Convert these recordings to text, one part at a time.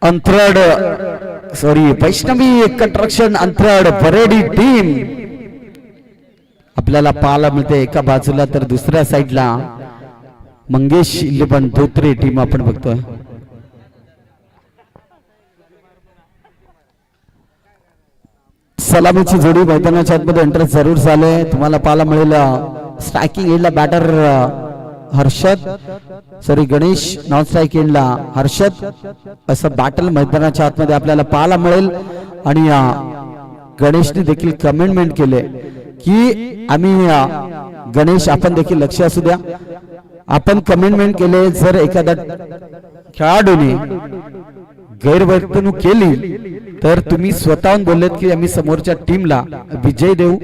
अंतराळ sorry Vaishnavi construction अंतराळ Baredi team आपल्याला पाहायला मिळते एका बाजूला, तर दुसऱ्या साइडला मंगेश इलेवन धोत्रे टीम आपण बघतोय. सलामीची जोडी मैदानाच्या आतमध्ये एंटर जरूर झाले. तुम्हाला पाहायला मिळेल स्ट्रायकिंग एंडला batter Harshad sorry Ganesh, non strike एंडला हर्षद, असं बॅटल मैदानाच्या आतमध्ये आपल्याला पाहायला मिळेल. आणि गणेशने देखील कमेंटमेंट केले की आम्ही गणेश आपण देखील लक्ष असू द्या. आपण कमेंटमेंट केले जर एखाद्या खेळाडूने गैरवर्तणूक केली तर तुम्ही स्वतःहून बोललेत की आम्ही समोरच्या टीमला विजय देऊ,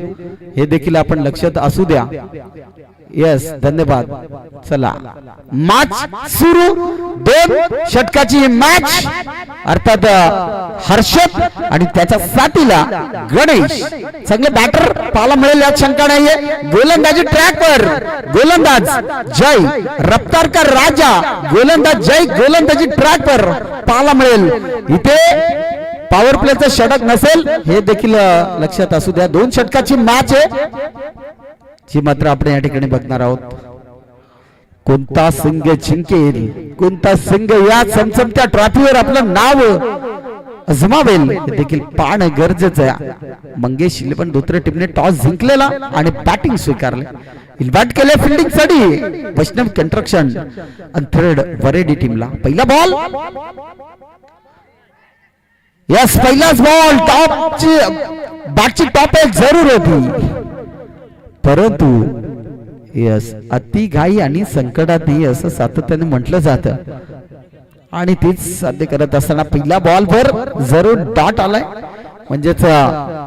हे देखील आपण लक्षात असू द्या. यस, धन्यवाद. चला मॅच सुरू. 2 षटकाची मॅच, अर्थात हर्षद आणि त्याच्या साथीला गणेश. चांगले बॅटर पाहायला मिळेल यात शंका नाहीये. गोलंदाजी ट्रॅकवर गोलंदाज जय, रफ्तारकर राजा गोलंदाज जय, गोलंदाजी ट्रॅकवर पाहायला मिळेल. इथे पॉवर प्लेचं षटक नसेल हे देखील लक्षात असू द्या. 2 षटकाची मॅच आहे जी मात्र आपण या ठिकाणी बघणार आहोत. कोणता संघ जिंकेल, कोणता संघ या चमचमत्या ट्रॉफीवर आपलं नाव अजमावेल हे देखील पाहणं गरजेचं आहे. मंगेश इलेवन धोत्रे टीमने टॉस जिंकलेला आणि बॅटिंग स्वीकारले. इन्व्हाइट केले फिल्डिंग साठी वैष्णव कंस्ट्रक्शन अंतराळ वरेडी टीमला. पहिला बॉल, यस पहिलाच बॉल. टॉपची बॅटची टॉप एक जरूर होती, परंतु यस अति घाई आणि संकटात नाही असं सातत्याने म्हटलं जातं आणि तीच साध्य करत असताना पहिला बॉल वर जरूर डॉट आलाय. म्हणजेच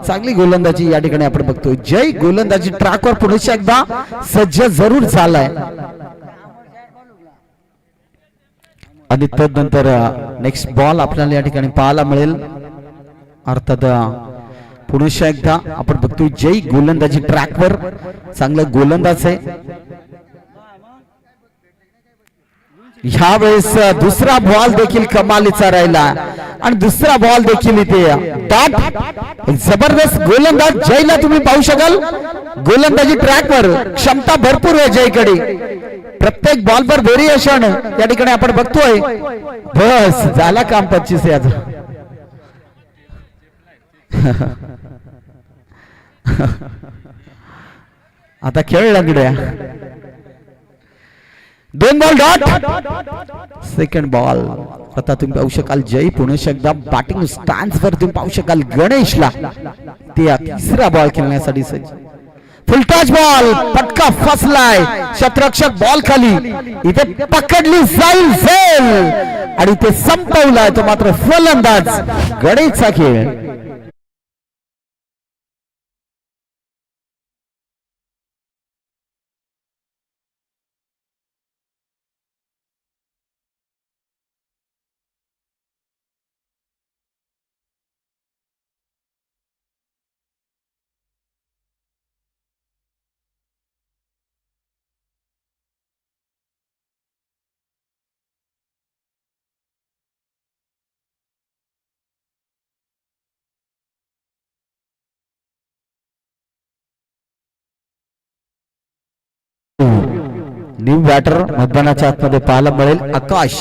चांगली गोलंदाजी या ठिकाणी आपण बघतोय. जय गोलंदाजी ट्रॅकवर पुन्हा एकदा सज्ज जरूर झालाय. आणि तदनंतर नेक्स्ट बॉल आपल्याला या ठिकाणी पाहायला मिळेल. अर्थात पुन्हा एकदा आपण बघतोय जय गोलंदाजी ट्रॅकवर, चांगला गोलंदाज आहे. ह्यावेळेस दुसरा बॉल देखील कमालीचा राहिला आणि दुसरा बॉल देखील इथे डॉट. जबरदस्त गोलंदाज जयला तुम्ही पाहू शकाल. गोलंदाजी ट्रॅकवर क्षमता भरपूर आहे जयकडे. प्रत्येक बॉलवर व्हेरिएशन या ठिकाणी आपण बघतोय. बस झाला काम 25 याचा. आता खेळ लागल्या. 2 बॉल डॉट. सेकंड बॉल आता तुम्ही पाहू शकाल जय पुन्हा एकदा बॅटिंग स्टॅन्स वर तुम्ही पाहू शकाल गणेशला. ते तिसरा बॉल खेळण्यासाठी सज्ज. फुलटॉच बॉल, पटका फसलाय. क्षेत्ररक्षक बॉल खाली, इथे पकडली जाईल आणि ते संपवलाय. तो मात्र फलंदाज गणेशचा खेळ. न्यू बॅटर मैदानाच्या आतमध्ये पाहायला मिळेल आकाश.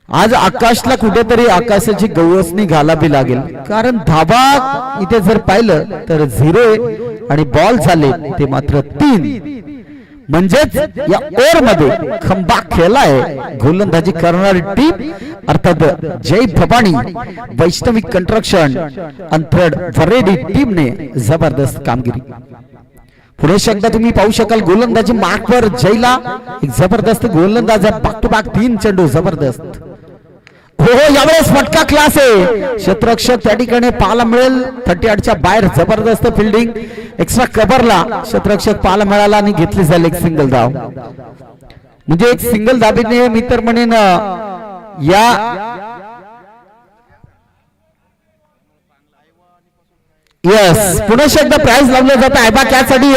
आज आकाशला कुठेतरी आकाशाची गवसणी घालावी लागेल, कारण धाबा इथे जर पाहिलं तर 0 आणि बॉल झाले ते मात्र 3. म्हणजेच या ओव्हर मध्ये खंबा खेळलाय गोलंदाजी करणारी टीम, अर्थात जय भवानी वैष्णवी कंस्ट्रक्शन अंतराळ वरेडी टीमने जबरदस्त कामगिरी. पुढे एकदा तुम्ही पाहू शकाल गोलंदाजी मार्कवर जयला एक जबरदस्त गोलंदाज आहे. बॅक टू बॅक 3 चेंडू जबरदस्त. हो यावेळेस फटका क्लास आहे. क्षेत्ररक्षक त्या ठिकाणी पाहायला मिळेल 38च्या बाहेर. जबरदस्त फिल्डिंग एक्स्ट्रा कव्हरला क्षेत्ररक्षक पाहायला मिळाला आणि घेतली जाईल एक सिंगल धाव. म्हणजे एक सिंगल धाबीने मी तर म्हणेन यस पुन्हा एकदा प्राइस लावले जाते आयबा कॅचसाठी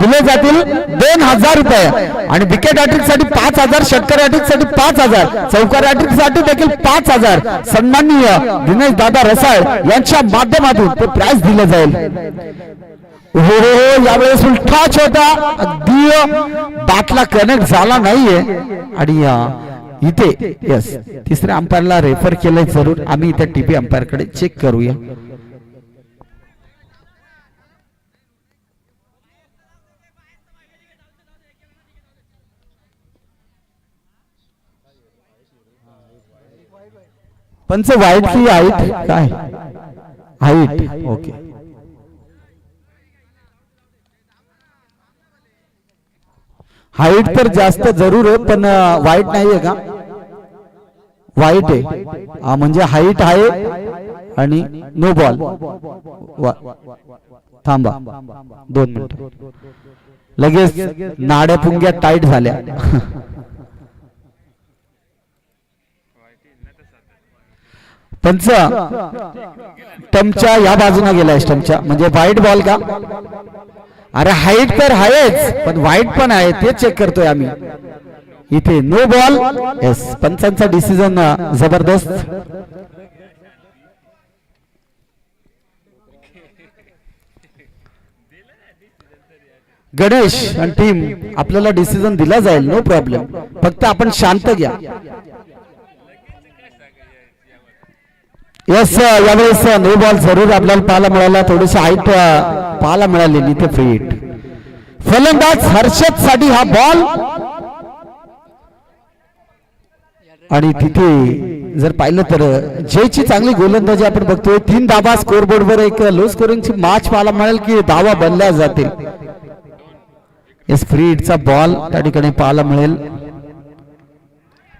दिले जातील 2000 रुपये आणि विकेट हॅट्रिक साठी 5000 षटकार हॅट्रिक साठी 5000 चौकार हॅट्रिक साठी देखील 5000 सन्माननीय दिनेश दादा रसाळ यांच्या माध्यमातून ते प्राइस दिले जाईल. हो यावेळेस उलटा होता अगदी बॅटला कनेक्ट झाला नाहीये आणि इथे यस तिसऱ्या अंपायरला रेफर केलंय जरूर आम्ही इथे टीपी अंपायर कडे चेक करूया. पंच वाईट की हाईट काय हाईट ओके हाईट तर जास्त जरूर आहे पण वाईट नाहीये का वाईट आहे म्हणजे हाईट आहे आणि नो बॉल थांबा 2 मिनिट लगेच नाड्या पुंग्या टाईट झाल्या. पंच स्टंपच्या या बाजूने गेलाय स्टंपच्या म्हणजे व्हाईट बॉल का अरे हाईट तर आहेच पण व्हाईट पण आहे ते चेक करतोय आम्ही इथे नो बॉल. येस पंचांचा डिसिजन जबरदस्त. गणेश आणि टीम आपल्याला डिसिजन दिला जाईल नो प्रॉब्लेम फक्त आपण शांत घ्या. यस यावेळेस नो बॉल जरूर आपल्याला पाहायला मिळाला थोडीशी हाईट पाहायला मिळाली इथे फ्री हिट. फलंदाज हर्षद साठी हा बॉल आणि तिथे जर पाहिलं तर जयची चांगली गोलंदाजी आपण बघतोय 3 धावा स्कोर बोर्डवर एक लो स्कोरिंगची मॅच पाहायला मिळेल की धावा बनल्या जातील. यस फ्री हिटचा बॉल त्या ठिकाणी पाहायला मिळेल.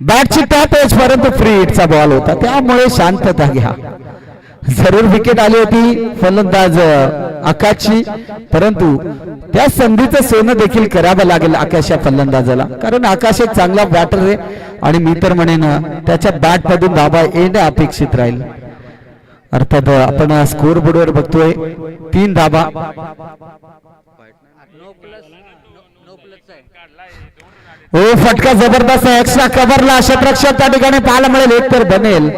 बॅटची टॉप एज पर्यंत फ्री हिटचा बॉल होता त्यामुळे शांतता घ्या. जरूर विकेट आली होती फलंदाज आकाशची परंतु त्या संधीचं सोनं देखील करावं लागेल आकाश या फलंदाजाला कारण आकाश एक चांगला बॅटर आहे आणि मी तर म्हणेन त्याच्या बॅट मधून धावा येणे अपेक्षित राहील. अर्थात आपण स्कोर बोर्डवर बघतोय 3 धावा. हो फटका जबरदस्त एक्स्ट्रा कव्हरला क्षेत्ररक्षक त्या ठिकाणी पाहायला मिळेल एक तर बनेल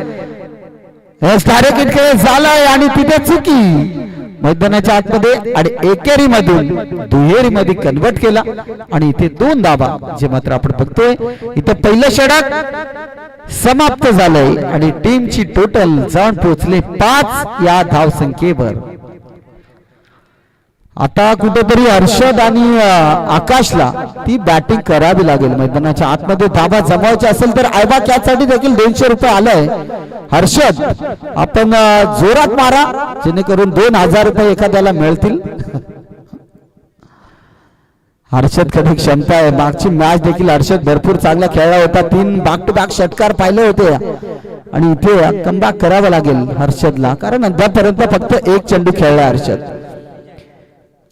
डायरेक्ट इतके झालाय आणि तिथे चुकी मैदानाच्या आतमध्ये आणि एकेरी मधून दुहेरी मध्ये कन्वर्ट केला आणि इथे 2 धावा जे मात्र आपण बघतोय इथे पहिलं षटक समाप्त झालंय आणि टीमची टोटल जाऊन पोहोचले 5 या धाव संख्येवर. आता कुठेतरी हर्षद आणि आकाशला ती बॅटिंग करावी लागेल. मैदानाच्या आतमध्ये धावा जमवायचे असेल तर आयबा कॅचसाठी देखील 200 रुपये आलाय. हर्षद आपण जोरात मारा जेणेकरून 2000 रुपये एखाद्याला मिळतील. हर्षद कडे क्षमता आहे. मागची मॅच देखील हर्षद भरपूर चांगला खेळला होता 3 बॅक टू बॅक षटकार पाहिले होते आणि इथे कमबॅक करावं लागेल हर्षदला कारण आतापर्यंत फक्त 1 चेंडू खेळला हर्षद.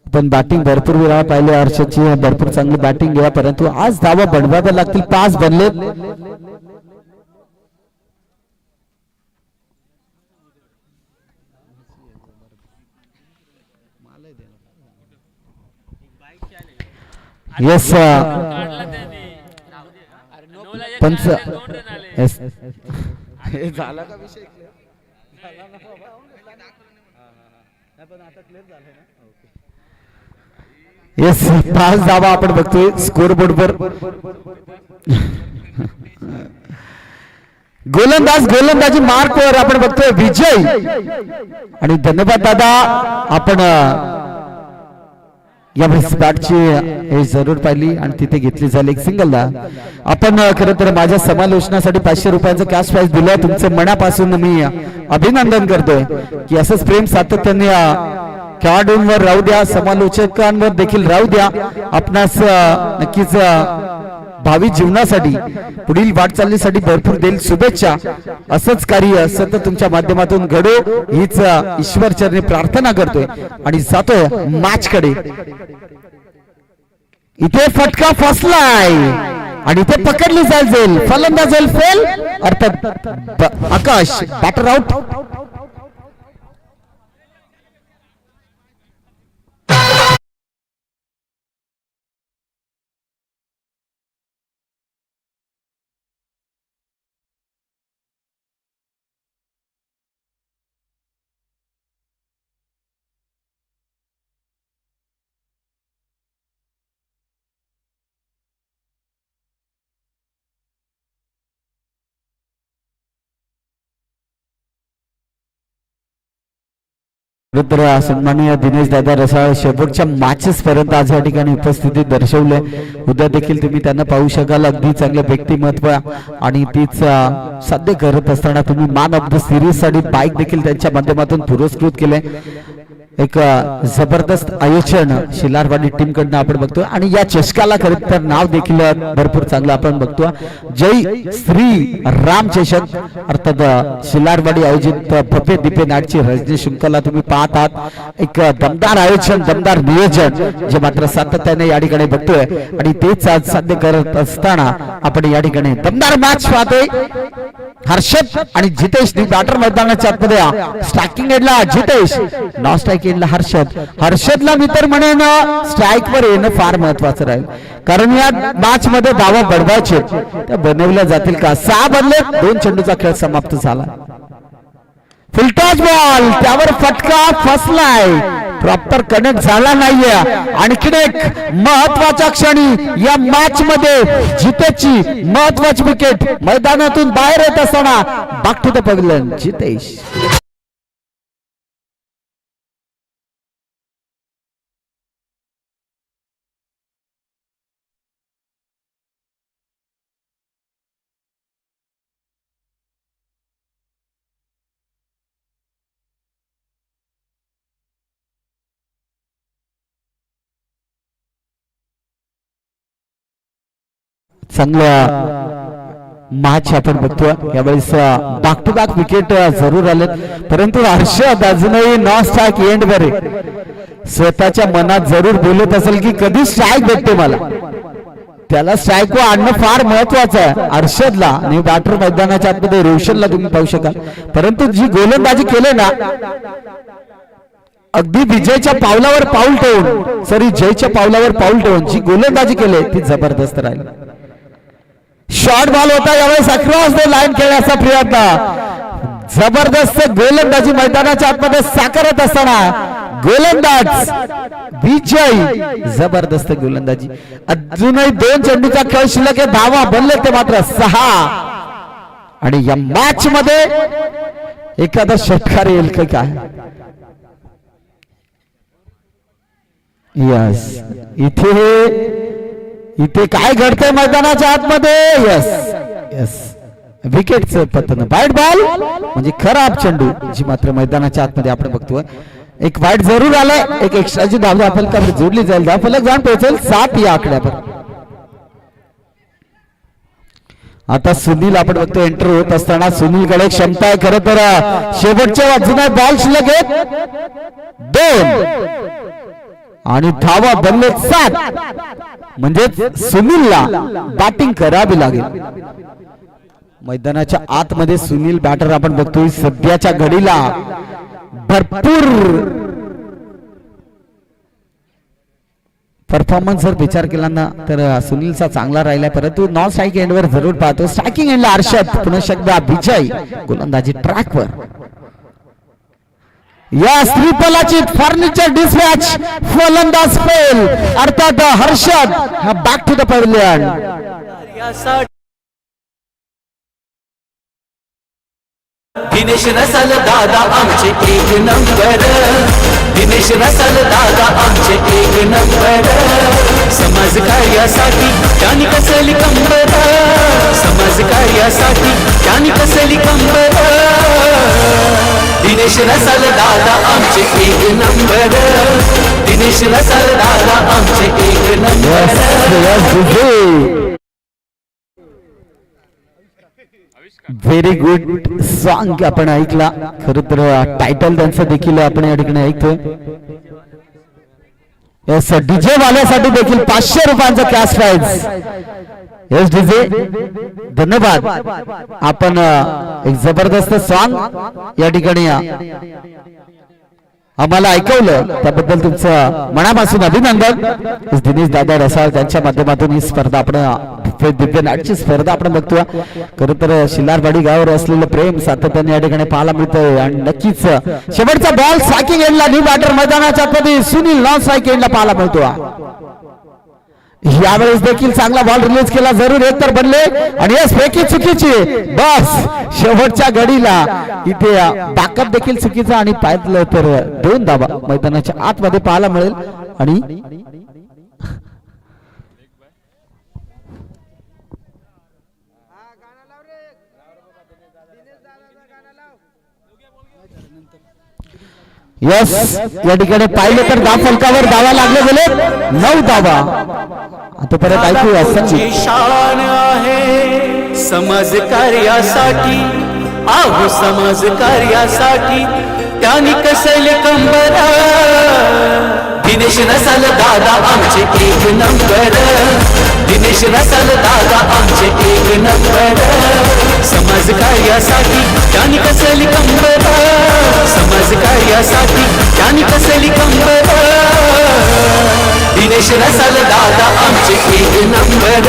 पण बॅटिंग भरपूर वेळा पाहिले हर्षदची भरपूर चांगली बॅटिंग घ्या परंतु आज धावा बनवाव्या लागतील 5 बनले. येस पंच येस हे झाला का विषय येस 5 धावा आपण बघतोय स्कोर बोर्डवर. गोलंदाजी मार्कवर आपण बघतोय विजय आणि धन्यवाद दादा. आपण यावेळेस बॅटची हे जरूर पाहिली आणि तिथे घेतली झाली एक सिंगलला. आपण खरं तर माझ्या समालोचनासाठी 500 रुपयांचं कॅश प्राइज दिलं. तुमचं मनापासून मी अभिनंदन करतोय की असंच प्रेम सातत्याने खेळाडूंवर राहू द्या समालोचकांवर देखील राहू द्या. आपणास नक्कीच भावी जीवनासाठी पुढील वाटचालीसाठी भरपूर देईल शुभेच्छा. असंच कार्य सतत तुमच्या माध्यमातून घडो हीच ईश्वर चरणी प्रार्थना करतोय आणि जातोय मॅच कडे. इथे फटका फसलाय आणि इथे पकडली जाईल फलंदाज फेल अर्थात आकाश बॅटर आउट. तर सन्माननीय दिनेश दादा रसाळ शेवटच्या मॅचेस पर्यंत आज या ठिकाणी उपस्थिती दर्शवले. उद्या देखील तुम्ही त्यांना पाहू शकाल. अगदी चांगलं व्यक्तिमत्व आणि तीच साध्य करत असताना तुम्ही मॅन ऑफ द सिरीज साठी बाईक देखील त्यांच्या माध्यमातून पुरस्कृत केले. एक जबरदस्त आयोजन शिलारवाडी टीम कडनं आपण बघतोय आणि या चषकाला खरं तर नाव देखील भरपूर चांगलं आपण बघतोय. जय श्री राम चषक अर्थात शिलारवाडी आयोजित भव्य दिव्य नाटची रजनी शृंखला तुम्ही पाहत आहात. एक दमदार आयोजन दमदार नियोजन जे मात्र सातत्याने या ठिकाणी बघतोय आणि तेच आज साध्य करत असताना आपण या ठिकाणी दमदार मॅच पाहतोय. हर्षद आणि जितेश बॅटर मैदानाच्या आतमध्ये स्ट्रायकिंग एंडला जितेश, नॉन स्ट्रायकिंग एंडला हर्षदला मी तर म्हणेन स्ट्राईक वर येणं फार महत्वाचं राहील, कारण या मॅच मध्ये धावा बनवायचे त्या बनवल्या जातील का. 6 बदले 2 चेंडूचा खेळ समाप्त झाला. फुलटॉस बॉल, त्यावर फटका फसलाय, प्रॉपर कनेक्ट झाला नाहीये. आणखीन एक महत्वाच्या क्षणी या मॅच मध्ये जितेशची महत्वाची विकेट मैदानातून बाहेर येत असताना back to the pavilion Jitesh. चांगल्या मॅच आपण बघतोय. यावेळेस बॅक टू बॅक विकेट जरूर आलेत, परंतु हर्षद अजूनही नॉन स्ट्राईक एंड वर स्वतःच्या मनात जरूर बोलत असेल की कधी स्ट्राईक भेटते मला. त्याला स्ट्राईक वर आणणं फार महत्वाचं आहे. हर्षदला आणि बॅटर मैदानाच्या आतमध्ये रोशनला तुम्ही पाहू शकाल, परंतु जी गोलंदाजी केले ना अगदी विजयच्या पावलावर पाऊल ठेवून जयच्या पावलावर पाऊल ठेवून जी गोलंदाजी केली ती जबरदस्त राहील. शॉर्ट बॉल होता यावेळेस अक्रॉस द लाईन खेळण्याचा प्रयत्न, जबरदस्त गोलंदाजी मैदानाच्या आतमध्ये साकारत असताना गोलंदाज विजय, जबरदस्त गोलंदाजी. अजूनही 2 चेंडूचा खेळ शिल्लक आहे, धावा बनले ते मात्र 6 आणि या मॅच मध्ये एखादा षटकार येईल का काय. यस, इथे काय घडतंय मैदानाच्या आतमध्ये. यस यस, विकेटचं पतन, वाईट बॉल म्हणजे खराब चेंडू जी मात्र मैदानाच्या आतमध्ये आपण बघतोय. एक वाईट जरूर आलाय, एक एक्स्ट्राची धाव फलकावर जोडली जाईल, धाव फलक जाऊन पोहोचेल 7 या आकड्यावर. आता सुनील आपण बघतो एंटर होत असताना सुनीलकडे क्षमता आहे खरं तर. शेवटच्या बाजूने बॉल शिल्लक आहेत 2 आणि धावा बनले 7, म्हणजे सुनीलला बॅटिंग करावी लागेल. मैदानाच्या आतमध्ये सुनील बॅटर आपण बघतोय सध्याच्या घडीला भरपूर परफॉर्मन्स जर विचार केला ना तर सुनीलचा चांगला राहिला, परंतु नॉन स्ट्राईक एंडवर जरूर पाहतो. स्ट्रायकिंग एंडला हर्षद, पुन्हा एकदा विजय, गोलंदाजी ट्रॅकवर. या श्रीपलाची फर्निचर डिस्पॅच फलंदाज फेल अर्थात हर्षद हा back to the pavilion. Dinesh Rasal दादा आमचे 1 नंबर, दिनेश रसाल दादा आमचे 1 नंबर. समाज कार्यासाठी त्यांनी कसली कंबर, समाज कार्यासाठी त्यांनी कसली कंबर. दिनेश रसाल दादा आमचे 1 नंबर, दिनेश रसाल दादा आमचे 1 नंबर. व्हेरी गुड सॉन्ग आपण ऐकला. खरं तर टायटल त्यांचं देखील आपण या ठिकाणी ऐकतोय. यस, डीजे वाल्यासाठी देखील 500 रुपयांचा कॅश प्राइज. यस डीजे, धन्यवाद. आपण एक जबरदस्त सॉन्ग या ठिकाणी आम्हाला ऐकवलं त्याबद्दल तुमचं मनापासून अभिनंदन. दिनेश दादा रसाळ त्यांच्या माध्यमातून ही स्पर्धा आपण दिव्य नाटची स्पर्धा आपण बघतोय. खरं तर शिलारवाडी गावावर असलेलं प्रेम सातत्याने या ठिकाणी पाहायला मिळतंय आणि नक्कीच शेवटचा बॉल स्ट्रायकिंग एंडला न्यू बॅटर मैदानाच्या आतमध्ये सुनील नॉन स्ट्राईक एंडला पाहायला मिळतो. यावेळेस देखील चांगला बॉल रिलीज केला, जरूर एक तर बनले आणि यस फेकी चुकीची, बस शेवटच्या घडीला इथे बॅकअप देखील चुकीचा आणि पाहिलं तर 2 धावा मैदानाच्या आतमध्ये पाहायला मिळेल. आणि यस या ठिकाणी पाहिलं तर धाव फलकावर धावा लागले गेले 9 धावा. आता परत ऐकूया संचित. शान आहे समाज कार्यासाठी, आहो समाज कार्यासाठी त्यांनी कसले कंबर. दिनेश रसाल दादा आमचे 1 नंबर, दिनेश रसाल दादा आमचे 1 नंबर. समाज कार्यासाठी त्यांनी कसली कंबर, समाज कार्यासाठी त्यांनी कसली कंबर. दिनेश रसाल दादा आमचे 1 नंबर,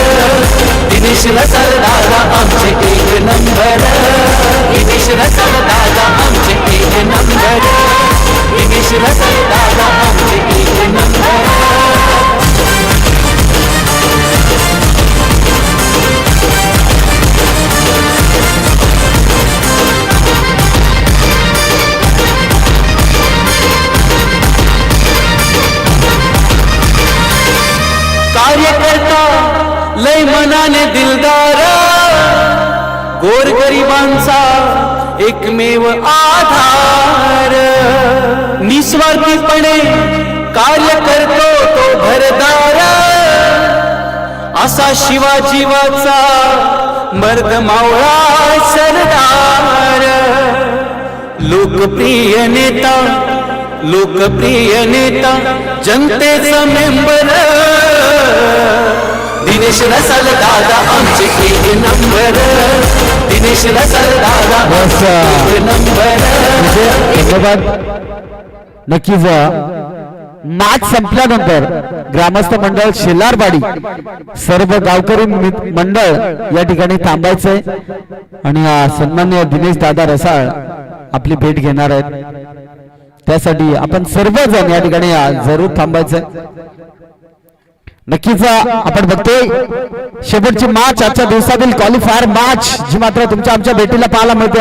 दिनेश रसाल दादा आमचे 1 नंबर. दिनेश रसाल दादा आमचे 1 नंबर, दिनेश रसाल दादा आमचे 1 नंबर. कार्यकर्ता लय मनाने दिलदार, गोरगरिबांचा एकमेव आधार. निस्वार्थीपणे कार्य करतो तो घरदार, असा शिवाजीवाचा मर्द मावळा सरदार. लोकप्रिय नेता, लोकप्रिय नेता जनतेचा मेंबर. दिनेश रसाल दादा आमचे 1 नंबर, दिनेश रसाल दादा 1 नंबर. धन्यवाद. नक्कीच मॅच संपल्यानंतर ग्रामस्थ मंडळ शेलारवाडी सर्व गावकरी मंडळ या ठिकाणी थांबायचंय आणि सन्मान्य दिनेश दादा रसाळ आपली भेट घेणार आहेत. त्यासाठी आपण सर्वजण या ठिकाणी जरूर थांबायचंय. नक्कीच आपण बघतोय शेवटची मॅच आजच्या दिवसातील क्वालिफायर मॅच जी मात्र तुमच्या आमच्या भेटीला पाहायला मिळते.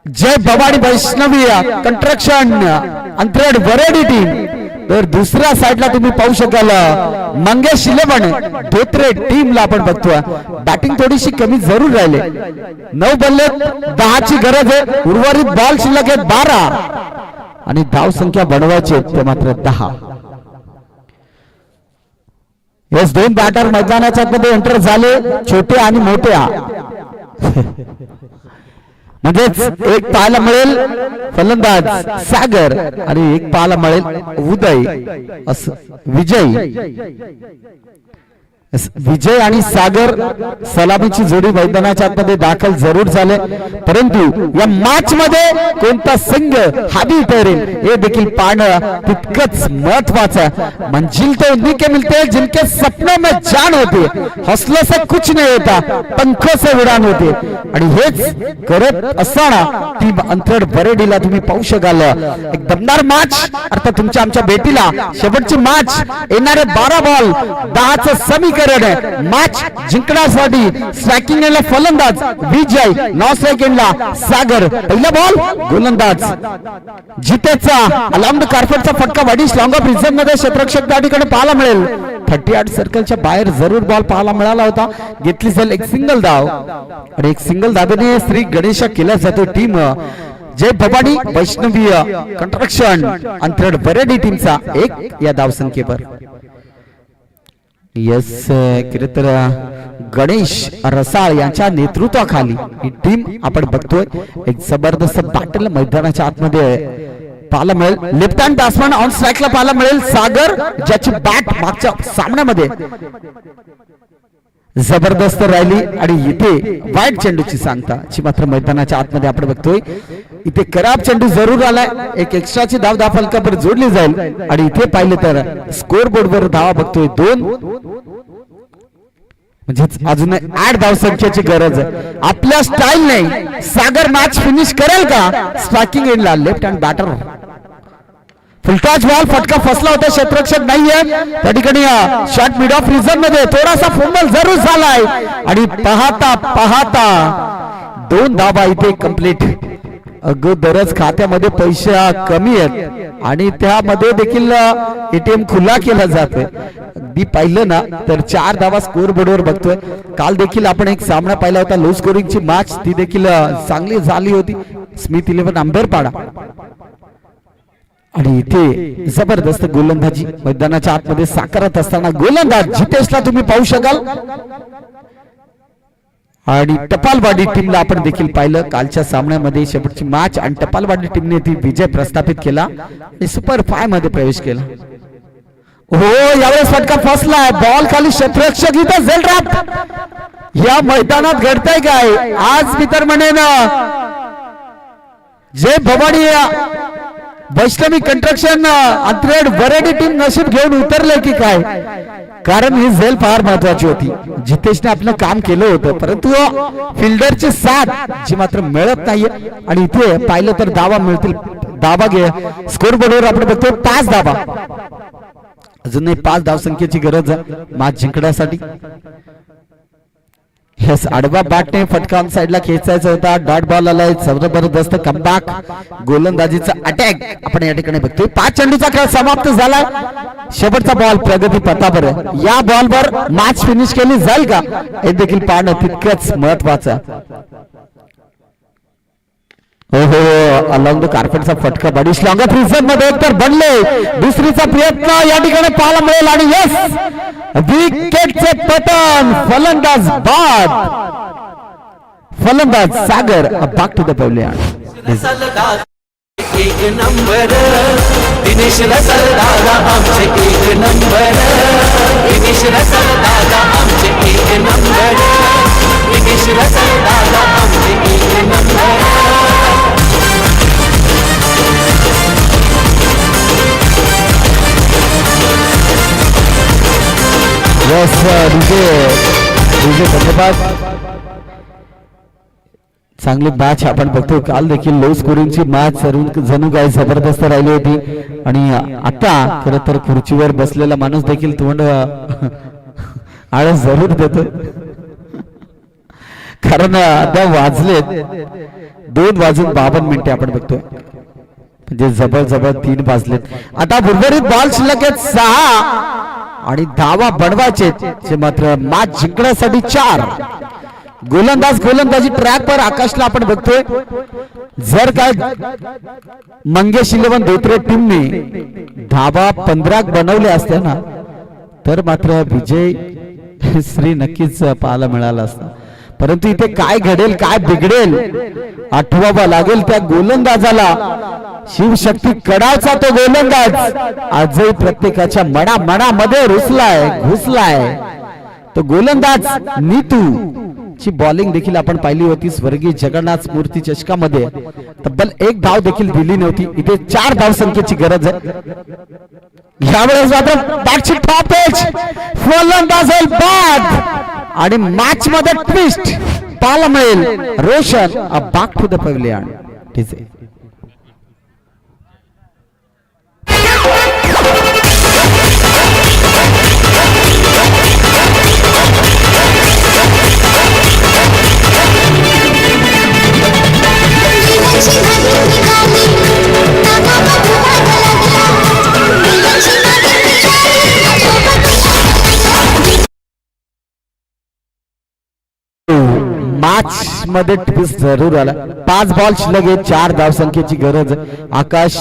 जय भवानी वैष्णवी कंस्ट्रक्शन अंतरेड वरेडी टीम, तर दुसऱ्या साईडला तुम्ही पाहू शकाल मंगेश इलेव्हन धोत्रे टीमला आपण बघतोय. बॅटिंग थोडीशी कमी जरूर राहिले, 9 बल्ले 10 ची गरज आहे. उर्वरित बॉल शिल्लक आहेत 12 आणि धाव संख्या बनवायची ते मात्र 10. यस 2 बॅटर मैदानाच्या मध्ये एंटर झाले, छोटे आणि मोठ्या. म्हणजेच एक पाहायला मिळेल फलंदाज सागर आणि एक पाहायला मिळेल उदय असं विजय आणि सागर सलामीची जोडी मैदानाच्या आतमध्ये दाखल जरूर झाले. परंतु या मॅच मध्ये कोणता संघ हावी ठरेल हे देखील पाहणं तितकंच महत्वाचं. मंजिल तो उन्हीं के मिलते हैं जिनके सपनों में जान होती, हौसलों से कुछ नहीं होता, पंखों से उडान होते. आणि हेच करत असताना टीम अंतरड बरेडीला तुम्ही पाहू शकाल एक दमदार मॅच. अर्थात तुमच्या आमच्या भेटीला शेवटची मॅच येणारे 12 बॉल 10चं समीकरण मॅच जिंकण्यासाठी स्ट्रायकिंग एंडला फलंदाज विजय, नॉन स्ट्राइक एंडला सागर. पहिला बॉल गोलंदाज जितेचा अलाउंड कार्पेटचा फटका वडीस लॉंग ऑफ रिझन मध्ये क्षेत्ररक्षक त्या ठिकाणी पाहायला मिळेल. 38 सर्कलच्या बाहेर जरूर बॉल पाहायला मिळाला होता. घेतली जाईल एक सिंगल धाव आणि एक सिंगल धावेने श्री गणेश केला जातो. टीम जय भवानी वैष्णवी कंस्ट्रक्शन अंतरड बरेडी टीमचा 1 या धावसंख्येवर. यस खरतर गणेश रसाळ यांच्या नेतृत्वाखाली ही टीम आपण बघतोय एक जबरदस्त बॅटल मैदानाच्या आतमध्ये पाहायला मिळेल. लेफ्ट हँड बॅट्समन ऑन स्ट्राइकला पाहायला मिळेल सागर, ज्याची बॅट मागच्या सामन्यामध्ये जबरदस्त राहिली आणि इथे वाईट चेंडूची सांगता ची मात्र मैदानाच्या आतमध्ये आपण बघतोय. इथे खराब चेंडू जरूर आलाय, एक एक्स्ट्राची धाव फलकावर जोडली जाईल आणि इथे पाहिलं तर स्कोर बोर्डवर धावा बघतोय 2, म्हणजे अजून 8 धाव संख्येची गरज आहे. आपल्या स्टाईलने सागर मॅच फिनिश करेल का? स्ट्रायकिंग एंडला left hand batter full toss ball फटका फसला होता, क्षेत्ररक्षक नाहीये त्या ठिकाणी. शॉट मिड ऑफ रिझन मध्ये थोडासा फंबल जरूर झालाय आणि पाहता पाहता 2 धावा इथे कंप्लीट. अगोदरच खात्यामध्ये पैसे कमी आहेत आणि त्यामध्ये देखील एटीएम खुला केला जातोय. अगदी पाहिलं ना तर 4 धावा स्कोर बोर्डवर बघतोय. काल देखील आपण एक सामना पाहिला होता, लो स्कोरिंगची मॅच, ती देखील चांगली झाली होती. स्मिथ 11 आंबेरपाडा आणि इथे जबरदस्त गोलंदाजी मैदानाच्या आतमध्ये साकारत असताना गोलंदाज जितेशला तुम्ही पाहू शकाल. आणि टपालवाडी टीमला आपण देखील पाहिलं कालच्या सामन्यामध्ये, शेवटची मॅच आणि टपालवाडी टीमने ती विजय प्रस्थापित केला आणि सुपर 5 मध्ये प्रवेश केला. हो, यावेळेस फटका फसला, बॉल खाली, क्षेत्ररक्षक इथं झेल ड्रॉप. या मैदानात घडतंय काय आज? मी तर म्हणेन जय भवानी वैष्णवी कंस्ट्रक्शन अंतरेड वरेडी टीम नशीब घेऊन उतरले की काय, कारण ही झेल फार महत्वाची होती. जितेशने आपलं काम केलं होतं परंतु फिल्डरची साथ जी मात्र मिळत नाहीये. आणि इथे पाहिलं तर धावा मिळतील, धावा घे स्कोर बोर्डवर आपण बघतोय 5 धावा, अजूनही 5 धावसंख्येची गरज आहे मॅच जिंकण्यासाठी. यस, आडवा बॅटने फटका साइडला खेचायचा होता, डॉट बॉल आलाय, जबरदस्त कमबॅक, गोलंदाजीचा अटॅक आपण या ठिकाणी बघतोय. 5 चेंडूचा खेळ समाप्त झाला, शेवटचा बॉल प्रगती पथावर. या बॉलवर मॅच फिनिश केली जाईल का हे देखील पाहणं तितकंच महत्वाचं. हो, अलॉंग द कार्पेटचा फटका बडी स्लॉंग ऑफ रिझन मध्ये एकतर बनले, दुसरीचा प्रयत्न या ठिकाणी पाहायला मिळेल आणि यस, विकेटचे पतन, फलंदाज बाद, फलंदाज सागर बॅक टू द पॅव्हलियन. एक नंबर दिनेश रसल दादा आमचे 1 नंबर, दिनेश रसल दादा आमचे 1 नंबर, दिनेश रसल दादा आमचे 1 नंबर. यस, विजय धन्यवाद. चांगली मॅच आपण बघतो. काल देखील लो स्कोरिंगची मॅच जणू काय जबरदस्त राहिली होती आणि आता खरं तर खुर्चीवर बसलेला माणूस देखील तोंड आळस जरूर देतो, कारण आता वाजलेत 2:52 आपण बघतोय, म्हणजे जबरदस्त 3 वाजलेत. आता उर्वरित बॉल शिल्लक आहेत 6 आणि धावा बनवायचे जे मात्र मॅच जिंकण्यासाठी 4. गोलंदाजी ट्रॅक पर आकाशला आपण बघतोय. जर काय मंगेश 11 धोत्रे टीमने धावा 15 बनवले असते ना तर मात्र विजय श्री नक्कीच पाहायला मिळाला असता. परंतु इथे काय घडेल काय बिघडेल आठवावा लागेल त्या गोलंदाजाला. शिवशक्ती कडाचा तो गोलंदाज आजही प्रत्येकाच्या मनामध्ये घुसलाय. तो गोलंदाज नीतू ची बॉलिंग देखील आपण पाहिली होती स्वर्गीय जगन्नाथ मूर्ती चषकामध्ये, तब्बल 1 धाव देखील दिली नव्हती. इथे 4 धाव संख्येची गरज आहे. यावेळेस मात्र बॅटची टॉप एज, फलंदाज बाद आणि मॅच मध्ये ट्विस्ट पाहायला मिळेल. Roshan back to the pavilion. ठीक आहे, मॅच मध्ये ट्विस्ट जरूर आला. 5 बॉल शिल्लक आहे, 4 धाव संख्येची गरज. आकाश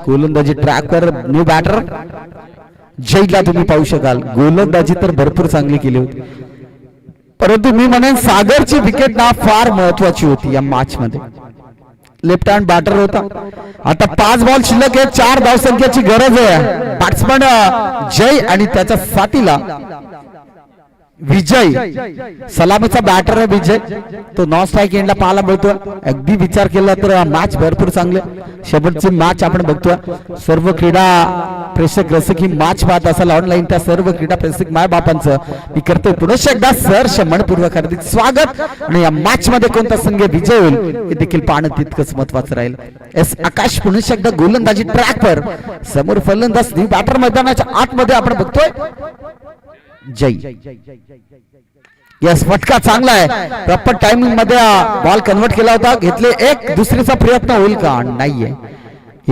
गोलंदाजी ट्रॅकर, न्यू बॅटर जयला तुम्ही पाहू शकाल. गोलंदाजी तर भरपूर चांगली केली होती, परंतु मी म्हणेन सागरची विकेट ना फार महत्वाची होती या मॅच मध्ये. लेफ्ट हँड बॅटर होता. आता 5 बॉल शिल्लक आहे, 4 धाव संख्येची गरज आहे. बॅट्समन जय आणि त्याच्या साथीला विजय सलामीचा बॅटर आहे विजय, तो नॉन स्ट्राईक एंडला पाहायला मिळतोय. अगदी विचार केला तर मॅच भरपूर चांगले, शेवटची मॅच आपण बघतोय. सर्व क्रीडा प्रेक्षक रसिक ही मॅच पाहत असाल ऑनलाईन, त्या सर्व क्रीडा प्रेक्षक माय बापांचं मी करतोय पुनश्च एकदा सहर्ष मनपूर्वक हार्दिक स्वागत. आणि या मॅच मध्ये कोणता संघ विजय होईल हे देखील पाहणं तितकंच महत्वाचं राहील. एस आकाश पुनश्च एकदा गोलंदाजी ट्रॅकवर, समोर फलंदाज बॅटर मैदानाच्या आतमध्ये आपण बघतोय जय. यस फटका चांगला आहे, प्रॉपर टायमिंग मध्ये बॉल कन्वर्ट केला होता. घेतले एक, दुसरीचा प्रयत्न होईल का? नाहीये.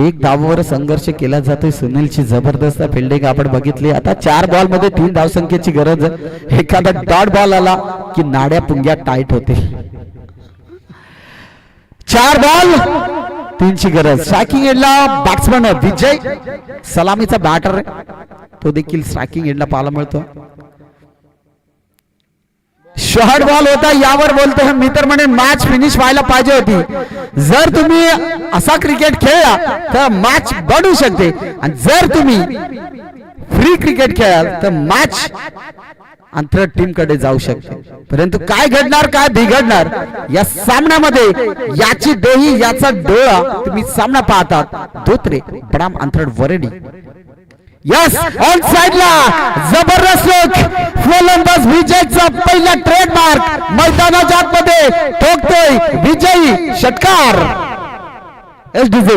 एक धावावर संघर्ष केला जातोय. सुनीलची जबरदस्त फिल्डिंग आपण बघितली. आता 4 बॉल मध्ये 3 धावसंख्येची गरज आहे. एखादा डॉट बॉल आला की नाड्या पुंग्या टाईट होते. 4 बॉल 3 ची गरज. स्ट्रायकिंग एंडला बॅट्समन विजय, सलामीचा बॅटर तो देखील स्ट्रायकिंग एंडला पाहायला मिळतो. शॉर्ट बॉल होता, यावर बोलतोय मी तर म्हणेन मॅच फिनिश व्हायला पाहिजे होती. जर तुम्ही असा क्रिकेट खेळला तर मॅच बनू शकते, आणि जर तुम्ही फ्री क्रिकेट खेळाल तर मॅच अंतर टीम कडे जाऊ शकते. परंतु काय घडणार, काय बिघडणार या सामन्यामध्ये, याची देही याचा डोळा तुम्ही सामना पाहतात. धोत्रे बडाम अंतरड वरडी. यस ऑन साइडला जबरदस्त लोक, फलंदाज विजयचा पहिला ट्रेडमार्क मैदानाच्या आतमध्ये ठोकतोय विजयी षटकार. S DJ